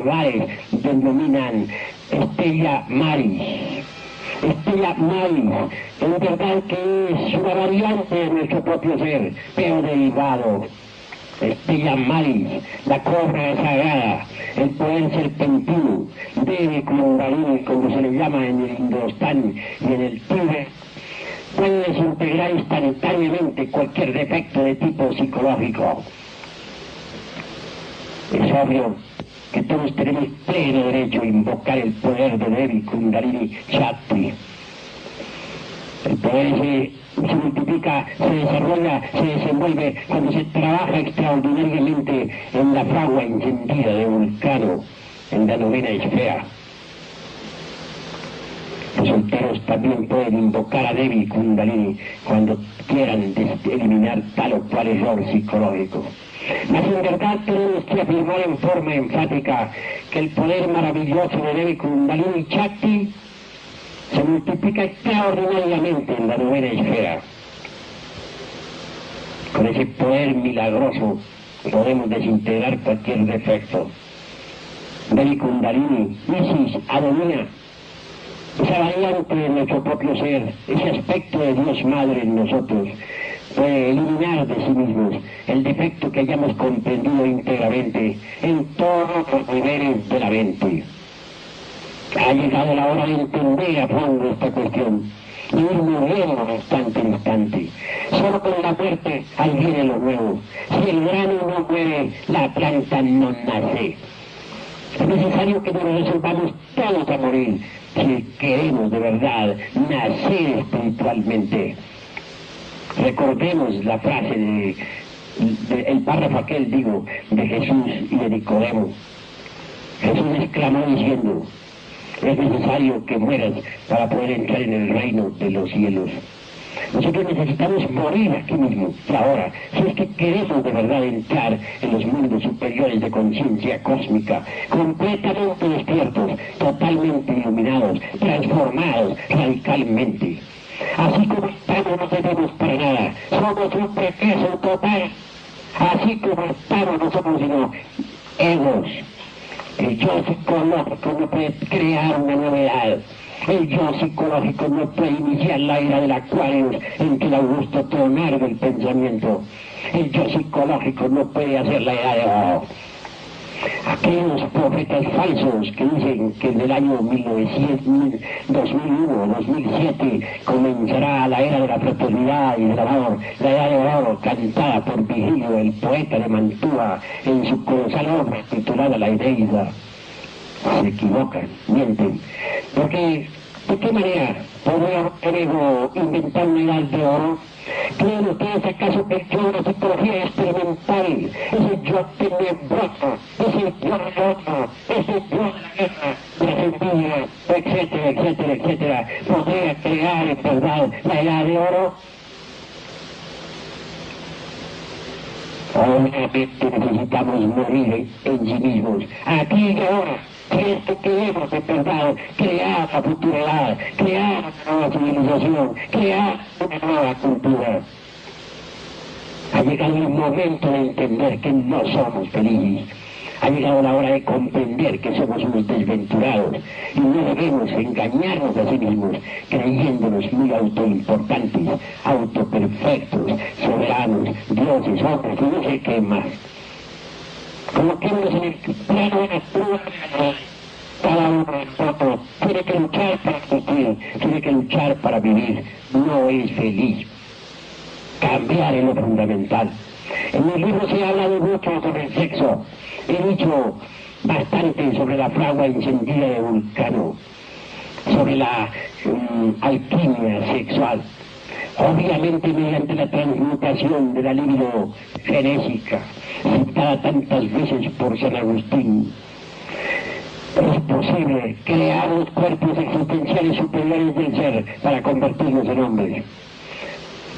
medievales denominan Stella Maris. Stella Maris, en verdad que es una variante de nuestro propio ser, pero derivado. Stella Maris, la cobra sagrada, el poder serpentino, Devi Kundalini, como se le llama en el Hindustán y en el Tíbet, puede desintegrar instantáneamente cualquier defecto de tipo psicológico. Es obvio que todos tenemos pleno derecho a invocar el poder de Devi Kundalini Shakti. El poder se multiplica, se desarrolla, se desenvuelve cuando se trabaja extraordinariamente en la fragua encendida de Vulcano, en la novena esfera. Los solteros también pueden invocar a Devi Kundalini cuando quieran eliminar tal o cual error psicológico. Mas en verdad tenemos que afirmar en forma enfática que el poder maravilloso de Devi Kundalini Shakti se multiplica extraordinariamente en la novena esfera. Con ese poder milagroso podemos desintegrar cualquier defecto. Devi Kundalini, Isis, Adonia, esa variante de nuestro propio ser, ese aspecto de Dios Madre en nosotros, puede eliminar de sí mismos el defecto que hayamos comprendido íntegramente en todos los niveles de la mente. Ha llegado la hora de entender a fondo esta cuestión y ir muriendo de instante en instante. Solo con la muerte adviene lo nuevo. Si el grano no muere, la planta no nace. Es necesario que nos resolvamos todos a morir si queremos de verdad nacer espiritualmente. Recordemos la frase el párrafo aquel, digo, de Jesús y de Nicodemo. Jesús exclamó diciendo: es necesario que mueras para poder entrar en el reino de los cielos. Nosotros necesitamos morir aquí mismo y ahora, si es que queremos de verdad entrar en los mundos superiores de conciencia cósmica, completamente despiertos, totalmente iluminados, transformados radicalmente. Así como estamos no tenemos para nada, somos un fracaso total. Así como estamos no somos sino egos. El yo psicológico no puede crear una novedad. El yo psicológico no puede iniciar la era del Acuarios en que el augusto tronar del pensamiento. El yo psicológico no puede hacer la era de oro. Aquellos profetas falsos que dicen que en el año 2001, 2007 comenzará la era de la fraternidad y del amor, la era de oro cantada por Vigilio, el poeta de Mantua, en su colosal obra titulada La Eneida. Se equivocan, mienten, porque ¿de qué manera podría el ego inventar una edad de oro? ¿Creen ustedes acaso que el yo de la psicología experimental, ese yo tenebroso, ese yo roto, ese yo de la envidia, etcétera, etcétera, etcétera, podría crear en verdad la edad de oro? Obviamente necesitamos morir en sí mismos, aquí y ahora. Si es que queremos en verdad crear la futura edad, crear una nueva civilización, crear una nueva cultura. Ha llegado el momento de entender que no somos felices. Ha llegado la hora de comprender que somos unos desventurados y no debemos engañarnos a sí mismos, creyéndonos muy autoimportantes, autoperfectos, soberanos, dioses, hombres y no sé qué más. Coloquémonos en el plano de la prueba. Cada uno de nosotros tiene que luchar para existir, tiene que luchar para vivir. No es feliz. Cambiar es lo fundamental. En el libro se habla de mucho sobre el sexo. He dicho bastante sobre la fragua encendida de Vulcano, sobre la alquimia sexual. Obviamente mediante la transmutación de la libido genésica, citada tantas veces por San Agustín, es posible crear los cuerpos existenciales superiores del ser para convertirlos en hombres.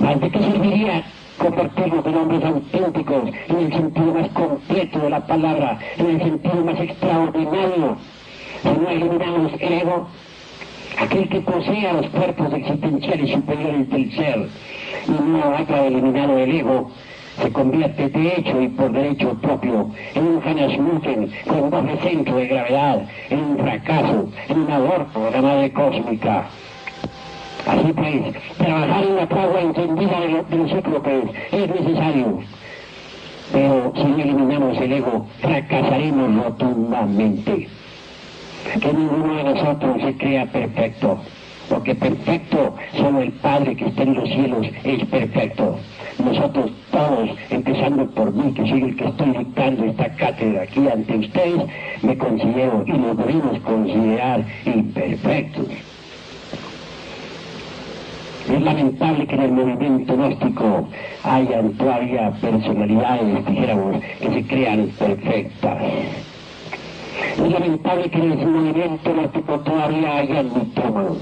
¿Mas de qué serviría convertirlos en hombres auténticos en el sentido más completo de la palabra, en el sentido más extraordinario, si no eliminamos el ego? Aquel que posea los cuerpos existenciales superiores del ser y no haya eliminado el ego, se convierte de hecho y por derecho propio en un Hanasmussen con doble centro de gravedad, en un fracaso, en un aborto de la madre cósmica. Así pues, trabajar en la fragua encendida de los cíclopes es necesario. Pero si no eliminamos el ego, fracasaremos rotundamente. Que ninguno de nosotros se crea perfecto, porque perfecto solo el Padre que está en los cielos es perfecto. Nosotros todos, empezando por mí, que soy el que estoy dictando esta cátedra aquí ante ustedes, me considero y nos debemos considerar imperfectos. Es lamentable que en el movimiento gnóstico hayan todavía personalidades, dijéramos, que se crean perfectas. Es lamentable que en el movimiento gnóstico todavía hayan mitómanos,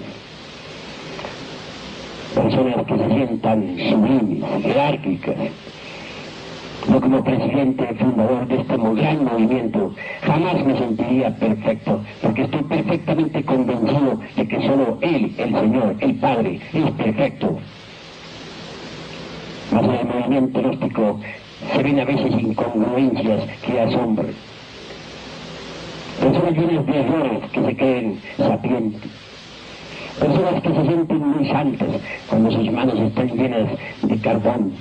personas que se sientan sublimes, jerárquicas. Yo como presidente fundador de este gran movimiento jamás me sentiría perfecto, porque estoy perfectamente convencido de que solo Él, el Señor, el Padre, es perfecto. Mas en el movimiento gnóstico se ven a veces incongruencias que asombran. Personas llenas de errores que se creen sapientes. Personas que se sienten muy santas cuando sus manos están llenas de carbón.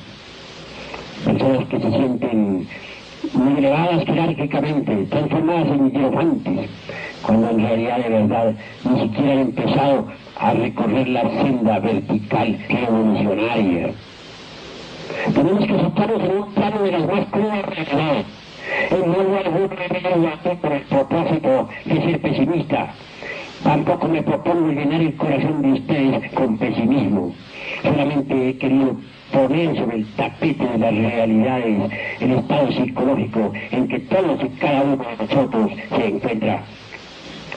Personas que se sienten muy elevadas jerárquicamente, transformadas en hierofantes, cuando en realidad de verdad ni siquiera han empezado a recorrer la senda vertical revolucionaria. Tenemos que situarnos en un plano de las más crudas realidades. En modo algún remedio aquí por el propósito de ser pesimista. Tampoco me propongo llenar el corazón de ustedes con pesimismo. Solamente he querido poner sobre el tapete de las realidades el estado psicológico en que todos y cada uno de nosotros se encuentra.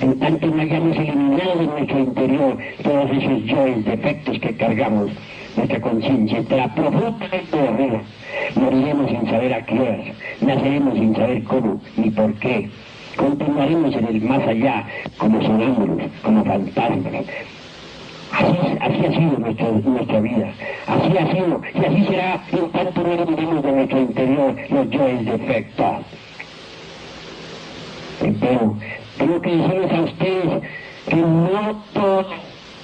En tanto no hayamos eliminado de nuestro interior todos esos yoes defectos que cargamos, nuestra conciencia estará profundamente dormida. Moriremos sin saber a qué horas, naceremos sin saber cómo ni por qué. Continuaremos en el más allá como sonámbulos, como fantasmas. Así ha sido nuestra vida, así ha sido y así será en tanto no eliminemos de nuestro interior los yoes defectos. Pero tengo que decirles a ustedes que no todo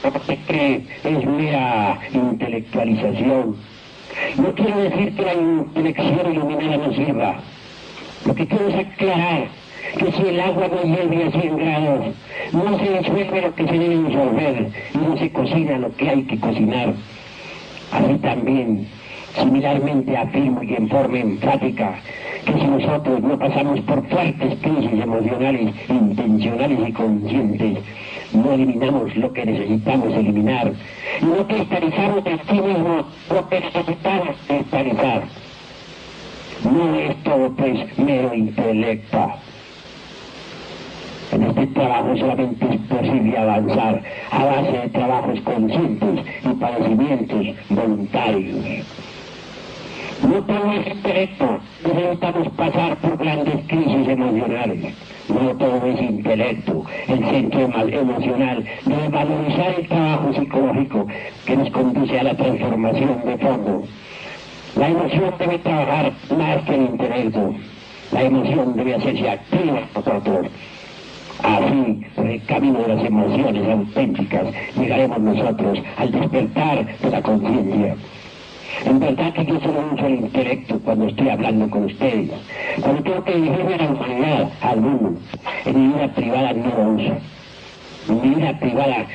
lo que se cree es mera intelectualización. No quiero decir que la intelección iluminada no sirva. Lo que quiero es aclarar que si el agua no hierve a 100 grados, no se disuelve lo que se debe disolver y no se cocina lo que hay que cocinar. Así también, similarmente afirmo y en forma enfática que si nosotros no pasamos por fuertes crisis emocionales, intencionales y conscientes, no eliminamos lo que necesitamos eliminar, y no cristalizamos en sí mismo lo que necesitamos cristalizar. No es todo pues mero intelecto. En este trabajo solamente es posible avanzar a base de trabajos conscientes y padecimientos voluntarios. No todo es intelecto, necesitamos pasar por grandes crisis emocionales. No todo es intelecto, el centro emocional debe valorizar el trabajo psicológico que nos conduce a la transformación de fondo. La emoción debe trabajar más que el intelecto. La emoción debe hacerse activa en nosotros. Así, por el camino de las emociones auténticas, llegaremos nosotros al despertar de la conciencia. En verdad que yo solo uso el intelecto cuando estoy hablando con ustedes. Cuando tengo que dirigirme a la humanidad, al mundo, en mi vida privada no lo uso. En mi vida privada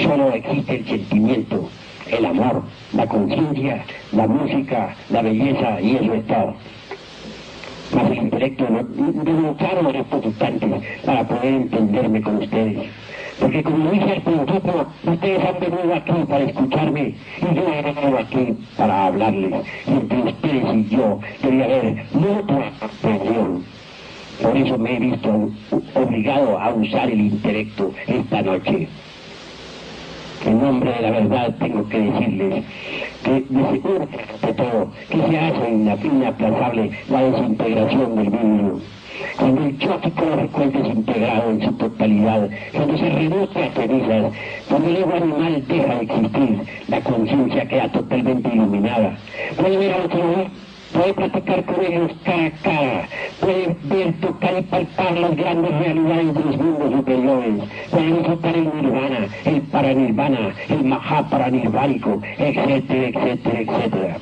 solo existe el sentimiento, el amor, la conciencia, la música, la belleza y eso es todo. Mas el intelecto debe usarlo en estos instantes para poder entenderme con ustedes. Porque como dije al principio, ustedes han venido aquí para escucharme y yo he venido aquí para hablarles. Y entre ustedes y yo debe haber mutua comprensión. Por eso me he visto obligado a usar el intelecto esta noche. En nombre de la verdad tengo que decirles que de todo, que se hace inaplazable la desintegración del vidrio. Cuando el yo psicológico es desintegrado en su totalidad, cuando se reduce a cenizas, cuando el ego animal deja de existir, la conciencia queda totalmente iluminada. Puede ver a otro puede platicar con ellos cara a cara, puede ver, tocar y palpar las grandes realidades de los mundos superiores, puede disfrutar el nirvana, el paranirvana, el mahaparanirvánico, etcétera, etcétera, etcétera.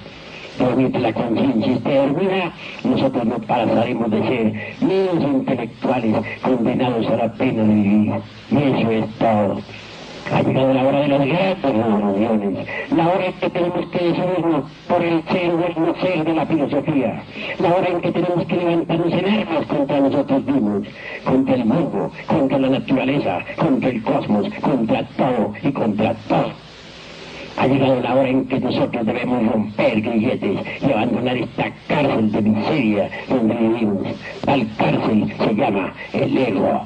Pero mientras la conciencia esté dormida, nosotros no pasaremos de ser meros intelectuales condenados a la pena de vivir. Y eso es todo. Ha llegado la hora de las grandes revoluciones, la hora en que tenemos que decidirnos por el ser o el no ser de la filosofía, la hora en que tenemos que levantarnos en armas contra nosotros mismos, contra el mundo, contra la naturaleza, contra el cosmos, contra todo y contra todo. Ha llegado la hora en que nosotros debemos romper grilletes y abandonar esta cárcel de miseria donde vivimos. Tal cárcel se llama el ego.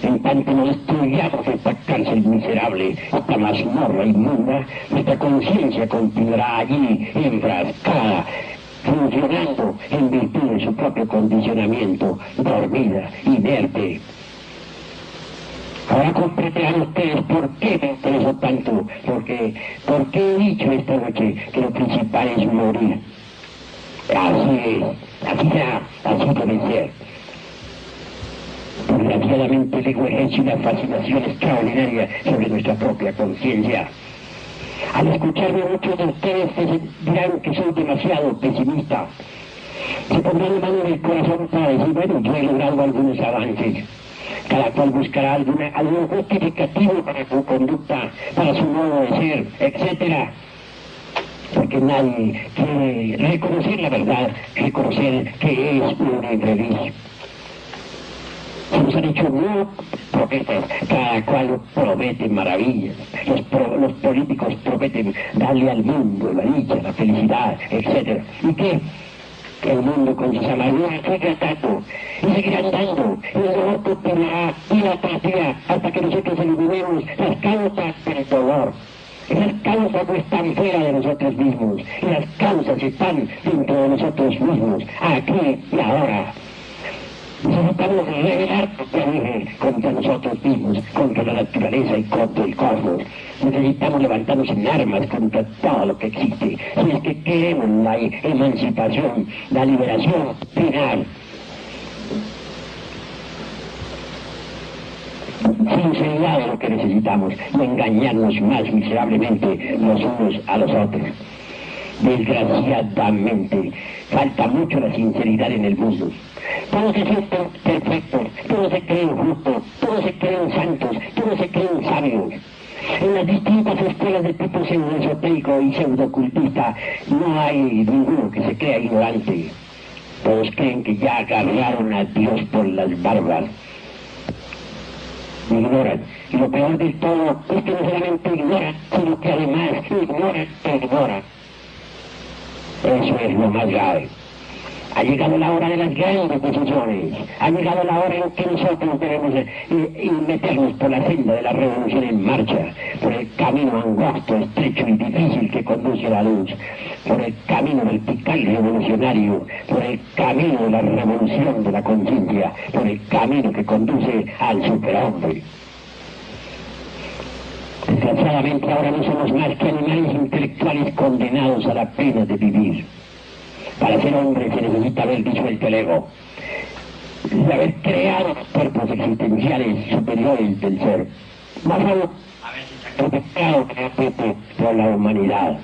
En tanto no destruyamos esta cárcel miserable, esta mazmorra inmunda, nuestra conciencia continuará allí enfrascada, funcionando en virtud de su propio condicionamiento, dormida, inerte. Ahora comprenderán ustedes por qué me interesó tanto, porque he dicho esta noche que lo principal es morir. Así es, así debe ser. Desgraciadamente el ego ejerce una fascinación extraordinaria sobre nuestra propia conciencia. Al escucharme, muchos de ustedes dirán que soy demasiado pesimista. Se pondrán la mano en el corazón para decir, bueno, yo he logrado algunos avances. Cada cual buscará algún justificativo para su conducta, para su modo de ser, etc. Porque nadie quiere reconocer la verdad, reconocer que es un infeliz. Se nos han dicho no profetas, cada cual promete maravillas. Los políticos prometen darle al mundo la dicha, la felicidad, etc. ¿Y qué? Que el mundo con sus amarguras sigue dando y seguirán dando, y el dolor continuará y la partida hasta que nosotros eliminemos las causas del dolor. Esas causas no están fuera de nosotros mismos, y las causas están dentro de nosotros mismos, aquí y ahora. Necesitamos rebelarnos, ya dije, contra nosotros mismos, contra la naturaleza y contra el cosmos. Necesitamos levantarnos en armas contra todo lo que existe. Si es que queremos la emancipación, la liberación final. Sinceridad es lo que necesitamos, no engañarnos más miserablemente los unos a los otros. Desgraciadamente, falta mucho la sinceridad en el mundo. Todos se sienten perfectos, todos se creen justos, todos se creen santos, todos se creen sabios. En las distintas escuelas de tipo pseudo-esotérico y pseudo-cultista no hay ninguno que se crea ignorante. Todos creen que ya agarraron a Dios por las barbas. Ignoran. Y lo peor del todo es que no solamente ignoran, sino que además ignoran que ignoran. Eso es lo más grave. Ha llegado la hora de las grandes decisiones. Ha llegado la hora en que nosotros debemos meternos por la senda de la revolución en marcha, por el camino angosto, estrecho y difícil que conduce a la luz, por el camino vertical revolucionario, por el camino de la revolución de la conciencia, por el camino que conduce al superhombre. Desgraciadamente ahora no somos más que animales intelectuales condenados a la pena de vivir. Para ser hombre se necesita haber disuelto el ego, de haber creado los cuerpos existenciales superiores del ser, más aún, el pecado creado por la humanidad.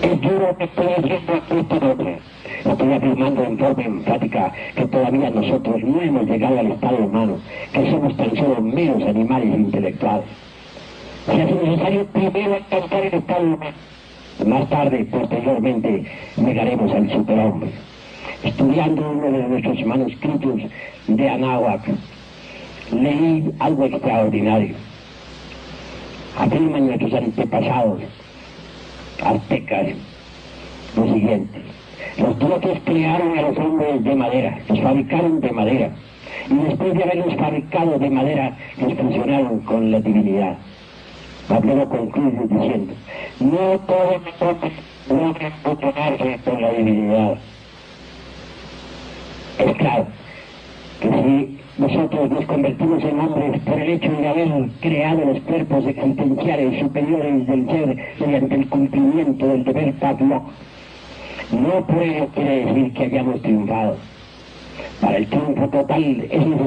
Es duro que estoy diciendo aquí esta noche. Estoy afirmando en forma enfática que todavía nosotros no hemos llegado al estado humano, que somos tan solo meros animales intelectuales. Se hace necesario primero alcanzar el estado humano. Más tarde, posteriormente, llegaremos al superhombre. Estudiando uno de nuestros manuscritos de Anáhuac, leí algo extraordinario. Afirman nuestros antepasados aztecas lo siguiente: los dioses crearon a los hombres de madera, los fabricaron de madera, y después de haberlos fabricado de madera, los fusionaron con la divinidad. Pablo concluye diciendo: no todos nosotros logran fusionarse con la divinidad. Es claro que si nosotros nos convertimos en hombres por el hecho de haber creado los cuerpos existenciales superiores del ser mediante el cumplimiento del deber Pavlov, no puede quiere decir que hayamos triunfado. Para el triunfo total es necesario